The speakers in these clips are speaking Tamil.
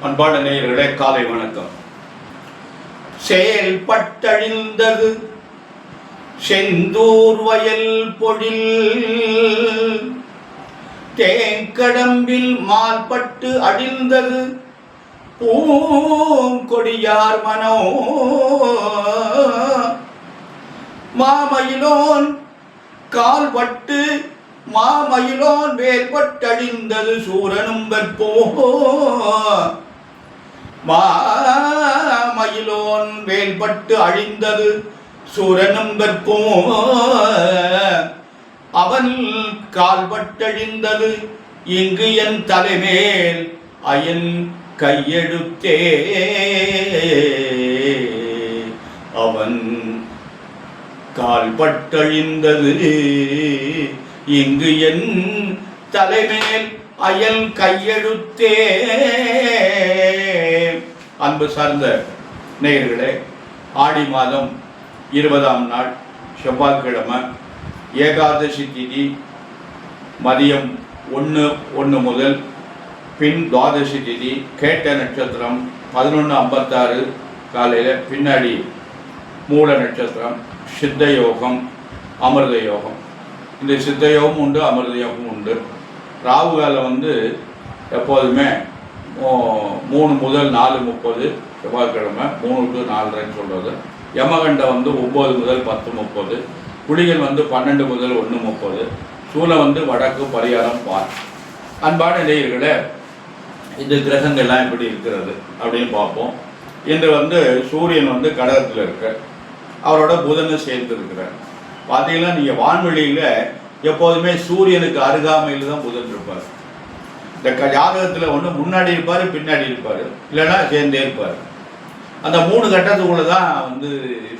அன்பான நேயர்களே, காலை வணக்கம். செயல்பட்டழிந்தது செந்தூர் வயல் பொழில், தேங்கடம்பில் மால்பட்டு அழிந்தது பூங்கொடியார் மனோ. மாமயிலோன் கால்பட்டு மாமயிலோன் வேல்பட்டழிந்தது சூரனும் வெற்போ. மாமயிலோன் வேல்பட்டு அழிந்தது சூரனும் வெற்போ. அவன் கால்பட்டழிந்தது இங்கு என் தலைமேல் அயன் கையெழுத்தே. அவன் கால்பட்டழிந்தது இங்கு என் தலைமேல் அயல் கையெழுத்தே. அன்பு சார்ந்த நேயர்களே, ஆடி மாதம் 20ஆம் நாள் செவ்வாய்க்கிழமை, ஏகாதசி திதி மதியம் 1 முதல் பின் துவாதசி திதி, கேட்ட நட்சத்திரம் 11:56 காலையில், பின்னாடி மூல நட்சத்திரம், சித்த யோகம், அமிர்த யோகம். இந்த சித்த யோகம் உண்டு, அமிர்த யோகம் உண்டு. ராகு காலம் எப்போதுமே 3 முதல் 4:30 செவ்வாய்க்கிழமை, 3 to 4:30 சொல்கிறது. யமகண்டம் 9 முதல் 10:30, குளிகள் 12 முதல் 1:30, சூலம் வடக்கு, பரிகாரம் பார். அன்பான நேயர்களே, இந்த கிரகங்கள்லாம் எப்படி இருக்கிறது அப்படின்னு பார்ப்போம். இன்று சூரியன் கடகத்தில் இருக்கு, அவரோட புதனை சேர்ந்து இருக்கிறார். பார்த்தீங்கன்னா நீங்கள் வான்வெளியில் எப்போதுமே சூரியனுக்கு அருகாமையில் தான் புதன் இருப்பார். இந்த ஜாதகத்தில் முன்னாடி இருப்பார், பின்னாடி இருப்பார், இல்லைன்னா சேர்ந்தே இருப்பார். அந்த 3 கட்டத்துக்குள்ளே தான்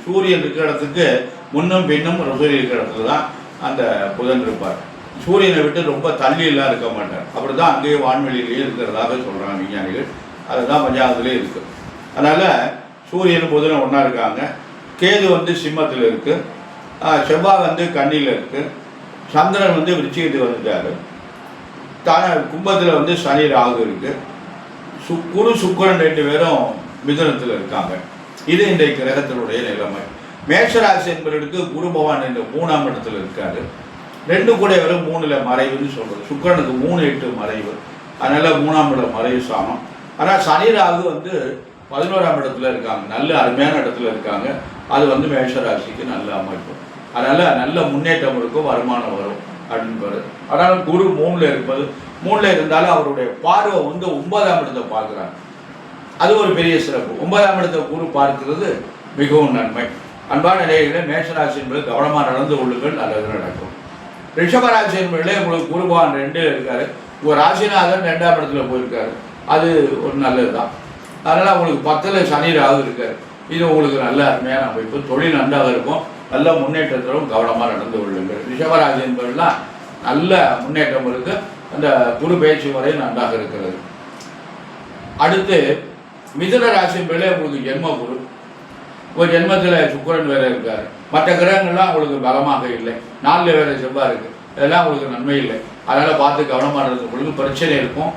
சூரியன் இருக்கிற இடத்துக்கு முன்னும் பின்னும் சூரியன் இருக்கிற இடத்துல தான் அந்த புதன் இருப்பார். சூரியனை விட்டு ரொம்ப தள்ளியெல்லாம் இருக்க மாட்டார். அப்படி தான் அங்கேயே வான்வெளியிலேயே இருக்கிறதாக சொல்கிறாங்க விஞ்ஞானிகள். அதுதான் பஞ்சாங்கத்திலே இருக்குது. அதனால் சூரியன் புதன் ஒன்றா இருக்காங்க. கேது சிம்மத்தில் இருக்குது, செவ்வாய் கன்னியில் இருக்குது, சந்திரன் விருச்சிகத்துக்கு வந்துட்டார், கும்பத்தில் சனி ராகு இருக்குது, குரு சுக்கிரன் 2 பேரும் மிதுனத்தில் இருக்காங்க. இது இன்றைய கிரகத்தினுடைய நிலைமை. மேஷராசி என்பவர்களுக்கு குரு பகவான் 3ஆம் இடத்துல இருக்காரு. 2 கூட 3ல் மறைவுன்னு சொல்கிறது. சுக்கிரனுக்கு 3-8 மறைவு, அதனால் 3ஆம் இடம் மறைவு சாமம். ஆனால் சனி ராகு 11ஆம் இடத்துல இருக்காங்க, நல்ல அருமையான இடத்துல இருக்காங்க. அது மேஷராசிக்கு நல்ல அமைப்பு. அதனால் நல்ல முன்னேற்றம் இருக்கும், வருமானம் வரும் அப்படின்பாரு. ஆனால் குரு 3ல் இருப்பது, 3ல் இருந்தாலும் அவருடைய பார்வை 9ஆம் இடத்தை பார்க்குறாங்க. அது ஒரு பெரிய சிறப்பு. 9ஆம் இடத்தை குரு பார்க்கிறது மிகவும் நன்மை. அன்பான நிலையில மேஷராசி என்பது கவனமாக நடந்து கொள்ளுங்கள், நல்லது நடக்கும். ரிஷபராசி என்பதிலே உங்களுக்கு குரு பகவான் 2 இருக்காரு, உங்கள் ராசிநாதன் 2ஆம் இடத்துல போயிருக்காரு. அது ஒரு நல்லது தான். அதனால் உங்களுக்கு 10ல் சனி ராகு இருக்காரு. இது உங்களுக்கு நல்ல அருமையான அமைப்பு. தொழில் நன்றாக இருக்கும், நல்ல முன்னேற்றத்திலும் கவனமாக நடந்து கொள்ளுங்கள். ரிஷபராசி என்பதெல்லாம் நல்ல முன்னேற்றம் இருக்குது. அந்த குரு பேச்சு வரை நன்றாக இருக்கிறது. அடுத்து மிதுன ராசி என்பதிலே உங்களுக்கு ஜென்ம குரு, ஒரு ஜென்மத்தில் சுக்கிரன் வேற இருக்கார். மற்ற கிரகங்கள்லாம் உங்களுக்கு பலமாக இல்லை. 4ல் வேற செவ்வாய் இருக்குது. இதெல்லாம் உங்களுக்கு நன்மை இல்லை. அதனால் பார்த்து கவனமாக நடந்து உங்களுக்கு பிரச்சனை இருக்கும்,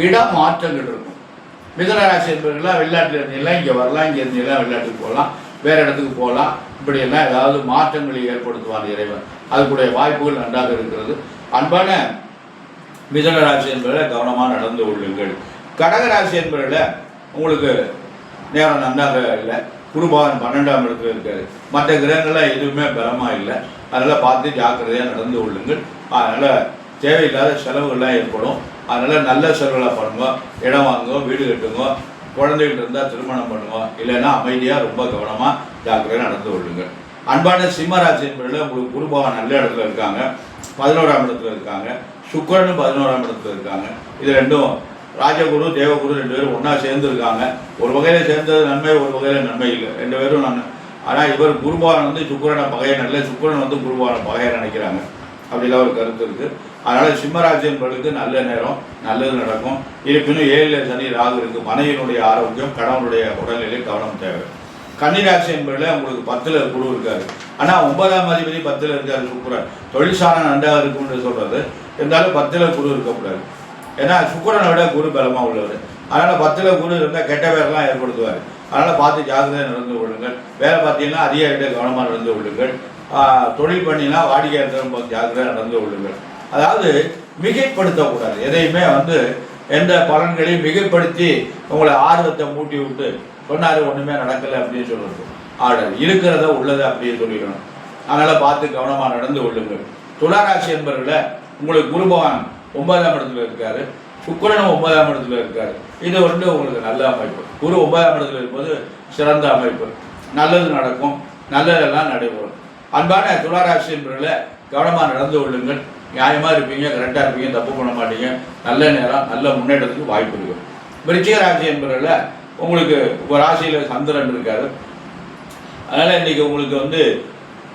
இடம் மாற்றங்கள் இருக்கும். மிதுன ராசி என்பவர்கள்லாம் வெளிநாட்டில் இருந்தீங்களா இங்கே வரலாம், இங்கே இருந்தீங்களா வெளிநாட்டுக்கு போகலாம், வேறு இடத்துக்கு போகலாம். இப்படியெல்லாம் ஏதாவது மாற்றங்களை ஏற்படுத்துவார் இறைவன். அதுக்குடைய வாய்ப்புகள் நன்றாக இருக்கிறது. அன்பான மிதுன ராசி என்பதில் கவனமாக நடந்து கொள்ளுங்கள். கடகராசி என்பதில் உங்களுக்கு நேரம் நன்றாக இல்லை. குருபகவான் 12ஆம் இடத்துல இருக்காரு. மற்ற கிரகங்கள்லாம் எதுவுமே பலமாக இல்லை. அதனால் பார்த்து ஜாக்கிரதையாக நடந்து கொள்ளுங்கள். அதனால் தேவையில்லாத செலவுகள்லாம் ஏற்படும். அதனால் நல்ல செலவுகளை பண்ணுங்க, இடம் வாங்குங்க, வீடு கட்டுங்க, குழந்தைகள் இருந்தால் திருமணம் பண்ணுங்க, இல்லைன்னா அமைதியாக ரொம்ப கவனமாக ஜாக்கிரதையாக நடந்து கொள்ளுங்கள். அன்பான சிம்மராசி என்பதில் உங்களுக்கு குரு பகவான் நல்ல இடத்துல இருக்காங்க, 11ஆம் இடத்துல இருக்காங்க, சுக்கிரனும் 11ஆம் இடத்துல இருக்காங்க. இது 2ம் ராஜகுரு தேவகுரு 2 பேரும் ஒன்றா சேர்ந்து இருக்காங்க. ஒரு வகையில் சேர்ந்தது நன்மை, ஒரு வகையில் நன்மை இல்லை, 2 பேரும் நன்மை. ஆனால் இவர் குரு பகவான் சுக்கிரனை பகையை நல்ல, சுக்கிரன் குரு பகவானை பகையை நினைக்கிறாங்க. அப்படிலாம் ஒரு கருத்து இருக்குது. அதனால் சிம்மராசி என்பவர்களுக்கு நல்ல நேரம், நல்லது நடக்கும். இருப்பினும் 7ல் சனி ராகு இருக்குது. மனைவியினுடைய ஆரோக்கியம், கணவனுடைய உடல்நிலை கவனம் தேவை. கன்னிராசி என்பதில் உங்களுக்கு 10ல் குரு இருக்காரு. ஆனால் 9ஆம் அதிபதி 10ல் இருக்காரு சுக்கிரன். தொழிற்சாலை நன்றாக இருக்கும்னு சொல்கிறது. இருந்தாலும் 10ல் குரு இருக்கக்கூடாது. ஏன்னா சுக்கிரனை விட குரு பலமாக உள்ளவர். அதனால் 10ல் குரு இருந்தால் கெட்ட பேரெல்லாம் ஏற்படுத்துவார். அதனால் பார்த்து ஜாக்கிரதையாக நடந்து கொள்ளுங்கள். வேலை பார்த்தீங்கன்னா அதிகாரிகிட்ட கவனமாக நடந்து கொள்ளுங்கள். தொழில் பண்ணினா வாடிக்கையாளர் ஜாக்கிரதையாக நடந்து கொள்ளுங்கள். அதாவது மிகைப்படுத்தக்கூடாது. எதையுமே எந்த பலன்களையும் மிகைப்படுத்தி உங்களை ஆர்வத்தை மூட்டி விட்டு சொன்னாரு ஒன்றுமே நடக்கலை அப்படின்னு சொல்கிறது ஆர்டர் இருக்கிறத உள்ளதை அப்படியே சொல்லிடணும். அதனால் பார்த்து கவனமாக நடந்து கொள்ளுங்கள். துளாராசி என்பவர்களை உங்களுக்கு குரு பகவான் 9ஆம் இடத்துல இருக்காரு, சுக்கிரனும் 9ஆம் இடத்துல இருக்காரு. இது உங்களுக்கு நல்ல அமைப்பு. குரு 9ஆம் இடத்துல இருப்பது சிறந்த அமைப்பு. நல்லது நடக்கும், நல்லதெல்லாம் நடைபெறும். அன்பான துளாராசி என்பவர்களை கவனமாக நடந்து கொள்ளுங்கள். நியாயமாக இருப்பீங்க, கரெக்டாக இருப்பீங்க, தப்பு பண்ண மாட்டீங்க. நல்ல நேரம், நல்ல முன்னேற்றத்துக்கு வாய்ப்பு இருக்குது. விருச்சிக ராசி என்பவர்களை உங்களுக்கு ஒரு ராசியில் சந்திரன் இருக்காரு. அதனால் இன்றைக்கி உங்களுக்கு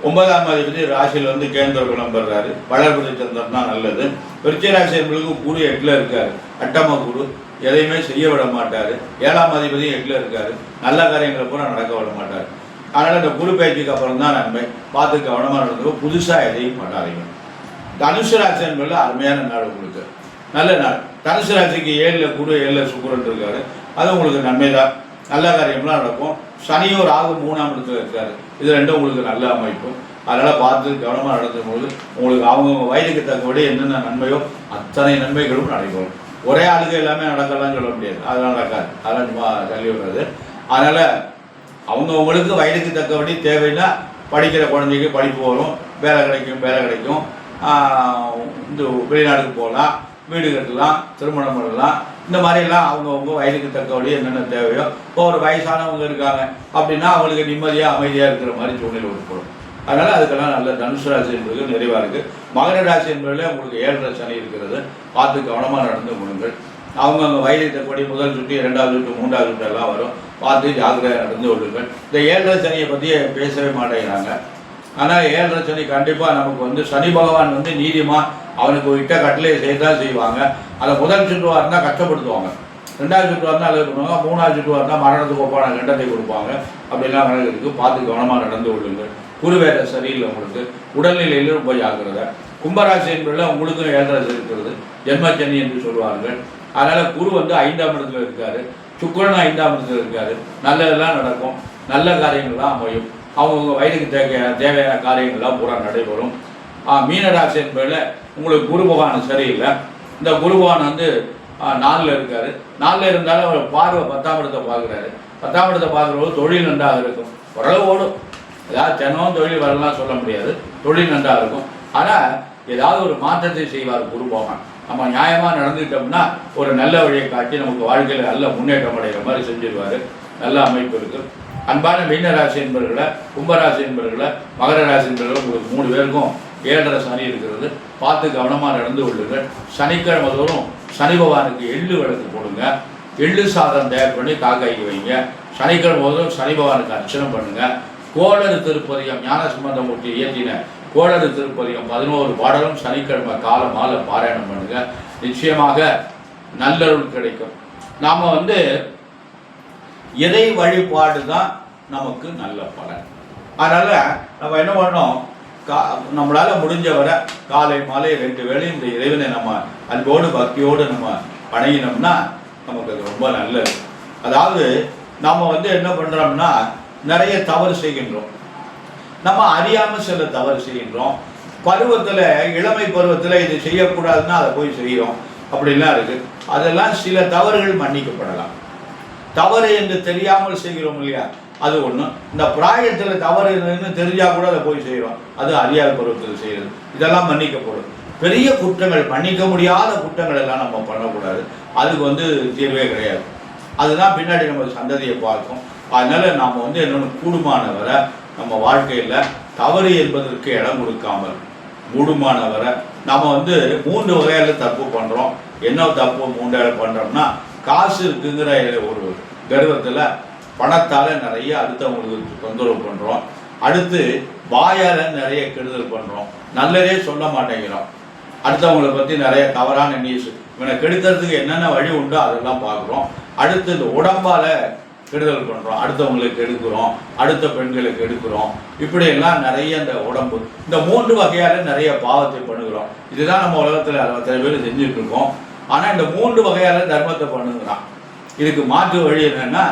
9ஆம் அதிபதி ராசியில் கேந்திர குலம் பெறாரு. வளர்பதி சந்திரன் தான் நல்லது. விருச்சிக ராசி என்பவர்களுக்கு குரு 8ல் இருக்காரு. அட்டம குரு எதையுமே செய்ய விட மாட்டார். 7ஆம் அதிபதி 8ல் இருக்காரு. நல்ல காரியங்களை கூட நடக்க விட மாட்டார். அதனால் இந்த குரு பயிற்சிக்கு அப்புறம் தான் நன்மை. பார்த்து கவனமாக நடந்துக்கும். புதுசாக எதையும் பண்ணாதீங்க. தனுசு ராசி என்பது அருமையான நாள், உங்களுக்கு நல்ல நாள். தனுசு ராசிக்கு 7ல் குரு 7ல் சுக்கிரன் இருக்காரு. அது உங்களுக்கு நன்மை தான். நல்ல காரியம்லாம் நடக்கும். சனியும் ராகு 3ஆம் இடத்துல இருக்காரு. இது ரெண்டும் உங்களுக்கு நல்ல அமைப்பு. அதனால் பார்த்து கவனமாக நடத்தும்போது உங்களுக்கு அவங்கவுங்க வயதுக்கு தக்கபடி என்னென்ன நன்மையோ அத்தனை நன்மைகளும் நடைபெறும். ஒரே ஆளுக்கு எல்லாமே நடக்கலாம்னு சொல்ல முடியாது. அதெல்லாம் நடக்காது. அதெல்லாம் சும்மா தள்ளி விடுறது. அதனால் அவங்கவுங்களுக்கு வயதுக்கு தக்கபடி தேவைன்னா படிக்கிற குழந்தைக்கு படிப்பு வரும், வேலை கிடைக்கும். இந்த வெளிநாட்டுக்கு போகலாம், வீடு கட்டலாம், திருமணம் பண்ணலாம். இந்த மாதிரிலாம் அவங்கவுங்க வயதுக்கு தக்கபடி என்னென்ன தேவையோ. இப்போ ஒரு வயசானவங்க இருக்காங்க அப்படின்னா அவங்களுக்கு நிம்மதியாக அமைதியாக இருக்கிற மாதிரி சூழ்நிலை உட்படும். அதனால் அதுக்கெல்லாம் நல்ல தனுசு ராசி என்பது நிறைவாக இருக்குது. மகர ராசி என்பதில் உங்களுக்கு 7ல் சனி இருக்கிறது. பார்த்து கவனமாக நடந்து கொள்ளுங்கள். அவங்கவுங்க வயதுக்கு தக்கபடி முதல் சுற்று, 2வது சுற்று, 3வது சுற்று எல்லாம் வரும். பார்த்து ஜாக்கிரதையாக நடந்து கொள்ளுங்கள். இந்த 7ல் சனியை பற்றி பேசவே மாட்டேங்கிறாங்க. ஆனால் 7ல் சனி கண்டிப்பாக நமக்கு சனி பகவான் நீதிமா அவனுக்கு இட்ட கட்டளையை செய்தான் செய்வாங்க. அதை முதல் சுற்றுவாக இருந்தால் கஷ்டப்படுத்துவாங்க, 2வது சுற்றுவாக இருந்தால் நல்லது பண்ணுவாங்க, 3வது சுற்றுவாக இருந்தால் மரணத்துக்கு ஒப்பான கண்டத்தை கொடுப்பாங்க. அப்படிலாம் இருக்குது. பார்த்து கவனமாக நடந்து கொள்ளுங்கள். குரு வேற சரியில்லை, உங்களுக்கு உடல்நிலையில் ரொம்ப ஜாக்கிரதை. கும்பராசி என்பதில் உங்களுக்கும் 7ல் சனி இருக்கிறது, ஜென்மச்சனி என்று சொல்வார்கள். அதனால் குரு 5ஆம் இடத்துல இருக்காரு, சுக்கிரன் 5ஆம் இடத்துல இருக்காரு. நல்லதெல்லாம் நடக்கும், நல்ல காரியங்கள்லாம் அமையும். அவங்கவுங்க வயதுக்கு தேவையான காரியங்கள்லாம் பூரா நடைபெறும். மீனராசி என்பதில் உங்களுக்கு குரு பகவான் சரியில்லை. இந்த குரு பகவான் 4ல் இருக்காரு. 4ல் இருந்தாலும் அவர் பார்வை 10ஆம் இடத்தை பார்க்குறாரு. 10ஆம் இடத்தை பார்க்குறபோது தொழில் நன்றாக இருக்கும். ஓரளவு ஓடும். ஏதாவது தினம் தொழில் வரலாம் சொல்ல முடியாது, தொழில் நன்றாக இருக்கும். ஆனால் ஏதாவது ஒரு மாற்றத்தை செய்வார் குரு பகவான். நம்ம நியாயமாக நடந்துக்கிட்டோம்னா ஒரு நல்ல வழியை காட்டி நமக்கு வாழ்க்கையில் நல்ல முன்னேற்றம் அடைகிற மாதிரி செஞ்சிருவார். நல்ல அமைப்பு இருக்குது. அன்பான மீனராசி என்பவர்களை, கும்பராசி என்பவர்களை, மகர ராசி என்பவர்களை உங்களுக்கு 3 பேருக்கும் 7ல் சனி இருக்கிறது. பார்த்து கவனமாக நடந்து கொள்ளுங்கள். சனிக்கிழமை தோறும் சனி பகவானுக்கு எள்ளு விளக்கு போடுங்க. எள்ளு சாதம் தயார் பண்ணி காக்காய்க்கு வைங்க. சனிக்கிழமை தோறும் சனி பகவானுக்கு அர்ச்சனை பண்ணுங்க. கோளறு திருப்பதிகம் ஞான சம்பந்தமூர்த்தி இயற்றின கோளறு திருப்பதிகம் 11 பாடலும் சனிக்கிழமை கால மாலை பாராயணம் பண்ணுங்க. நிச்சயமாக நல்லருள் கிடைக்கும். நாம் இறை வழிபாடு தான் நமக்கு நல்ல பலன். அதனால் நம்ம என்ன பண்ணோம், நம்மளால் முடிஞ்ச வரை காலை மாலை 2 வேளை இந்த இறைவனை நம்ம அன்போடு பக்தியோடு நம்ம வணங்கினோம்னா நமக்கு அது ரொம்ப நல்லது. அதாவது நம்ம என்ன பண்ணுறோம்னா நிறைய தவறு செய்கின்றோம். நம்ம அறியாமல் சில தவறு செய்கின்றோம். பருவத்தில், இளமை பருவத்தில் இது செய்யக்கூடாதுன்னா அதை போய் செய்கிறோம். அப்படின்லாம் இருக்குது. அதெல்லாம் சில தவறுகள் மன்னிக்கப்படலாம். தவறு என்று தெரியாமல் செய்கிறோம் இல்லையா, அது ஒன்று. இந்த பிராயத்தில் தவறு தெரிஞ்சால் கூட அதை போய் செய்கிறோம், அது அறியாத பருவத்தில் செய்கிறது. இதெல்லாம் மன்னிக்கப்படும். பெரிய குற்றங்கள், மன்னிக்க முடியாத குற்றங்கள் எல்லாம் நம்ம பண்ணக்கூடாது. அதுக்கு தீர்வே கிடையாது. அதுதான் பின்னாடி நம்ம சந்ததியை பார்க்கும். அதனால் நாம் என்னென்னு கூடுமானவரை நம்ம வாழ்க்கையில் தவறு என்பதற்கு இடம் கொடுக்காமல் கூடுமானவரை நம்ம 3 வகையில் தப்பு பண்ணுறோம். என்ன தப்பு 3 பண்ணுறோம்னா, காசு இருக்குங்கிற ஒரு கர்வத்தில் பணத்தால் நிறைய அடுத்தவங்களுக்கு தொந்தரவு பண்ணுறோம். அடுத்து வாயால் நிறைய கெடுதல் பண்ணுறோம். நல்லதே சொல்ல மாட்டேங்கிறோம். அடுத்தவங்களை பற்றி நிறைய தவறான நியூஸ், இவனை கெடுக்கிறதுக்கு என்னென்ன வழி உண்டோ அதெல்லாம் பார்க்குறோம். அடுத்து இந்த உடம்பால் கெடுதல் பண்ணுறோம், அடுத்தவங்களுக்கு எடுக்கிறோம், அடுத்த பெண்களுக்கு எடுக்கிறோம். இப்படியெல்லாம் நிறைய இந்த உடம்பு, இந்த 3 வகையால் நிறைய பாவத்தை பண்ணுகிறோம். இதுதான் நம்ம உலகத்தில் 60 பேர் செஞ்சுட்டு இருக்கோம். ஆனால் இந்த 3 வகையால் தர்மத்தை பண்ணுங்கிறான். இதுக்கு மாற்று வழி என்னன்னா,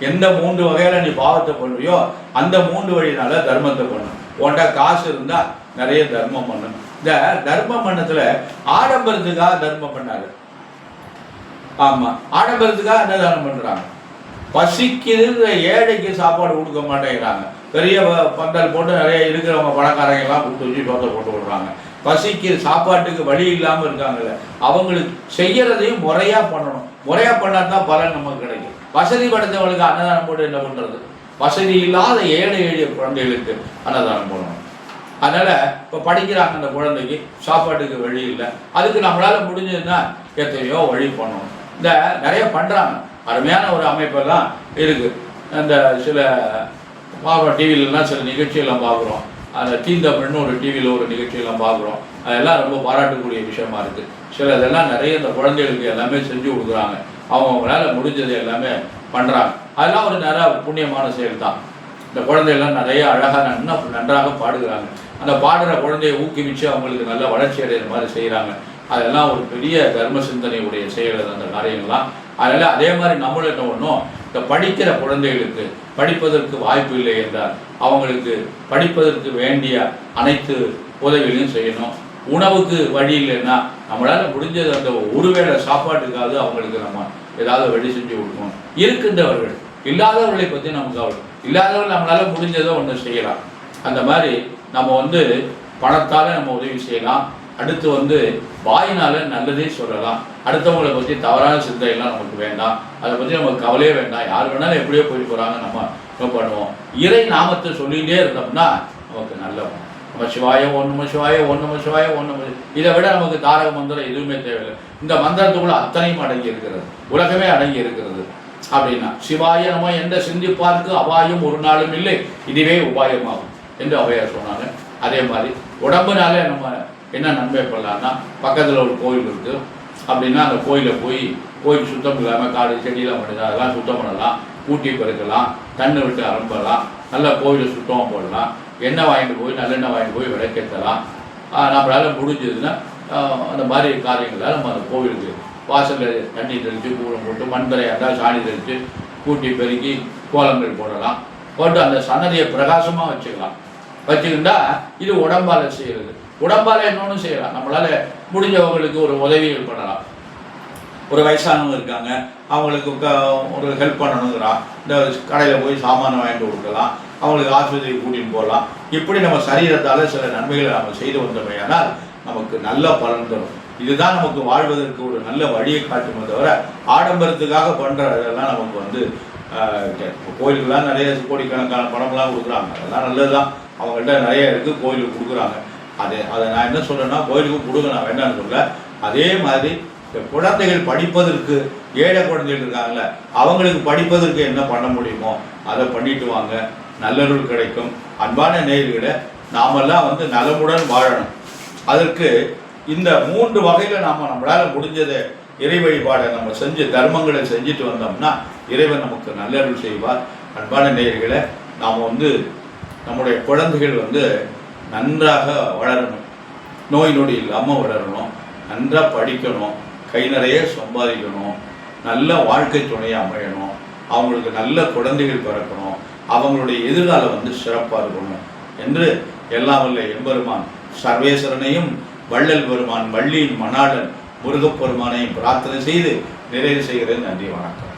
எந்த 3 வகையில நீ பாவத்தை பண்ணுவியோ அந்த 3 வழினால தர்மத்தை பண்ணும். உன்கிட்ட காசு இருந்தா நிறைய தர்மம் பண்ணும். இந்த தர்ம பண்ணத்துல ஆடம்பரத்துக்காக தர்மம் பண்ணாரு. ஆமா, ஆடம்பரத்துக்காக அன்னதானம் பண்றாங்க. பசிக்குது ஏழைக்கு சாப்பாடு கொடுக்க மாட்டேங்கிறாங்க. பெரிய பந்தல் போட்டு நிறைய இருக்கிறவங்க பணக்காரங்க எல்லாம் கொடுத்து வச்சு சோத்தை போட்டு விடுறாங்க. பசிக்கு சாப்பாட்டுக்கு வழி இல்லாமல் இருக்காங்கல்ல, அவங்களுக்கு செய்யறதையும் முறையா பண்ணணும். முறையா பண்ணாதான் பலன் நமக்கு கிடைக்கும். வசதி படைத்தவங்களுக்கு அன்னதானம் போட்டு என்ன பண்றது? வசதி இல்லாத ஏழை எளிய குழந்தைகளுக்கு அன்னதானம் போடணும். அதனால இப்போ படிக்கிறாங்க, அந்த குழந்தைக்கு சாப்பாட்டுக்கு வழி இல்லை, அதுக்கு நம்மளால முடிஞ்சதுன்னா எத்தனையோ வழி பண்ணணும். இந்த நிறைய பண்றாங்க, அருமையான ஒரு அமைப்பெல்லாம் இருக்கு. அந்த சில டிவிலெலாம் சில நிகழ்ச்சியெல்லாம் பார்க்குறோம். அந்த தீந்தமிழ்னு ஒரு டிவியில் ஒரு நிகழ்ச்சியெல்லாம் பார்க்குறோம். அதெல்லாம் ரொம்ப பாராட்டக்கூடிய விஷயமா இருக்குது. சில இதெல்லாம் நிறைய இந்த குழந்தைகளுக்கு எல்லாமே செஞ்சு கொடுக்குறாங்க. அவங்களால முடிஞ்சது எல்லாமே பண்ணுறாங்க. அதெல்லாம் ஒரு நிறைய புண்ணியமான செயல் தான். இந்த குழந்தைகள்லாம் நிறைய அழகாக நன்றாக பாடுகிறாங்க. அந்த பாடுற குழந்தையை ஊக்குவிச்சு அவங்களுக்கு நல்ல வளர்ச்சி அடைகிற மாதிரி செய்கிறாங்க. அதெல்லாம் ஒரு பெரிய தர்ம சிந்தனையுடைய செயல் அந்த காரியங்கள்லாம். அதனால் அதே மாதிரி நம்மளும் என்ன ஒன்றும், இந்த படிக்கிற குழந்தைகளுக்கு படிப்பதற்கு வாய்ப்பு இல்லை என்றால் அவங்களுக்கு படிப்பதற்கு வேண்டிய அனைத்து உதவிகளையும் செய்யணும். உணவுக்கு வழி இல்லைன்னா நம்மளால் முடிஞ்சது அந்த ஒருவேளை சாப்பாட்டுக்காவது அவங்களுக்கு நம்ம ஏதாவது வழி செஞ்சு கொடுக்கணும். இருக்கின்றவர்கள், இல்லாதவர்களை பற்றி நமக்கு கவலை. இல்லாதவர்கள் நம்மளால் முடிஞ்சதை ஒன்று செய்யலாம். அந்த மாதிரி நம்ம பணத்தால் நம்ம உதவி செய்யலாம். அடுத்து வாயினால நல்லதே சொல்லலாம். அடுத்தவங்களை பற்றி தவறான சிந்தையெல்லாம் நமக்கு வேண்டாம். அதை பற்றி நமக்கு கவலையே வேண்டாம். யார் வேணாலும் எப்படியோ போயிட்டு போகிறாங்க, நம்ம பண்ணுவோம். இறை நாமத்தை சொல்லிகிட்டே இருந்தோம்னா நமக்கு நல்ல நம்ம சிவாய ஓம் நம சிவாய ஓம் நம சிவாய ஓம் நம. இதை விட நமக்கு தாரக மந்திரம் எதுவுமே தேவையில்லை. இந்த மந்திரத்துக்குள்ள அத்தனையும் அடங்கி இருக்கிறது, உலகமே அடங்கி இருக்கிறது. அப்படின்னா சிவாய நம்ம எந்த சிந்திப்பார்க்கு அபாயம் ஒரு நாளும் இல்லை, இதுவே உபாயமாகும் என்று அவையார் சொன்னாங்க. அதே மாதிரி உடம்புனால நம்ம என்ன நன்மை பண்ணலாம்னா, பக்கத்தில் ஒரு கோயில் இருக்குது அப்படின்னா அந்த கோயிலில் கோயில் சுத்தம் இல்லாமல் காடு செடியெல்லாம் பண்ணுது, அதெல்லாம் சுத்தம் பண்ணலாம். ஊட்டி பெருக்கலாம், தண்ணி விட்டு அரும்பலாம், நல்லா கோயிலை சுத்தமாக போடலாம். எண்ணெய் வாங்கிட்டு போய் நல்லெண்ணெய் வாங்கிட்டு போய் விளக்கேற்றலாம். நம்மளால் முடிஞ்சதுன்னா அந்த மாதிரி காரியங்களால் நம்ம அந்த கோவிலுக்கு வாசலில் தண்ணி தெளித்து கூடம் போட்டு மண்தரையாக இருந்தால் சாணி தெளித்து கூட்டி பெருக்கி கோலங்கள் போடலாம். போட்டு அந்த சன்னதியை பிரகாசமாக வச்சுக்கிட்டா இது உடம்பால் செய்கிறது. உடம்பால் இன்னொன்று செய்யலாம். நம்மளால் முடிஞ்சவங்களுக்கு ஒரு உதவிகள் பண்ணலாம். ஒரு வயசானவங்க இருக்காங்க, அவங்களுக்கு ஒரு ஹெல்ப் பண்ணணுங்கிறான், இந்த கடையில் போய் சாமானை வாங்கிட்டு கொடுக்கலாம், அவங்களுக்கு ஆஸ்பத்திரிக்கு கூட்டிகிட்டு போகலாம். இப்படி நம்ம சரீரத்தால் சில நன்மைகளை நம்ம செய்து வந்தோமையானால் நமக்கு நல்ல பலன் தரும். இதுதான் நமக்கு வாழ்வதற்கு ஒரு நல்ல வழியை காட்டுமே தவிர ஆடம்பரத்துக்காக பண்ணுற இதெல்லாம் நமக்கு கோயிலுக்கெல்லாம் நிறைய கோடிக்கணக்கான பணம்லாம் கொடுக்குறாங்க. அதெல்லாம் நல்லது தான், அவங்கள்ட்ட நிறைய இருக்குது, கோயிலுக்கு கொடுக்குறாங்க. அதை நான் என்ன சொல்கிறேன்னா, கோயிலுக்கு கொடுக்க நான் வேண்டாம்னு சொல்ல. அதே மாதிரி இந்த குழந்தைகள் படிப்பதற்கு, ஏழை குழந்தைகள் இருக்காங்கல்ல, அவங்களுக்கு படிப்பதற்கு என்ன பண்ண முடியுமோ அதை பண்ணிட்டு வாங்க, நல்லருள் கிடைக்கும். அன்பான நேயர்களே, நாமெல்லாம் நலமுடன் வாழணும். அதற்கு இந்த 3 வகையில் நம்மளால் முடிஞ்சதை இறை வழிபாடை நம்ம செஞ்சு தர்மங்களை செஞ்சுட்டு வந்தோம்னா இறைவன் நமக்கு நல்லருள் செய்வார். அன்பான நேயர்களே, நாம் நம்முடைய குழந்தைகள் நன்றாக வளரணும், நோய் நொடி இல்லாமல் வளரணும், நன்றாக படிக்கணும், கை நிறைய சம்பாதிக்கணும், நல்ல வாழ்க்கை துணையை அமையணும், அவங்களுக்கு நல்ல குழந்தைகள் பிறக்கணும், அவங்களுடைய எதிர்காலம் சிறப்பாக இருக்கணும் என்று எல்லாம் வல்ல எம்பெருமான் சர்வேஸ்வரனையும் வள்ளல் பெருமான் வள்ளியின் மணாளன் முருகப்பெருமானையும் பிரார்த்தனை செய்து நிறைவு செய்கிறேன். நன்றி, வணக்கம்.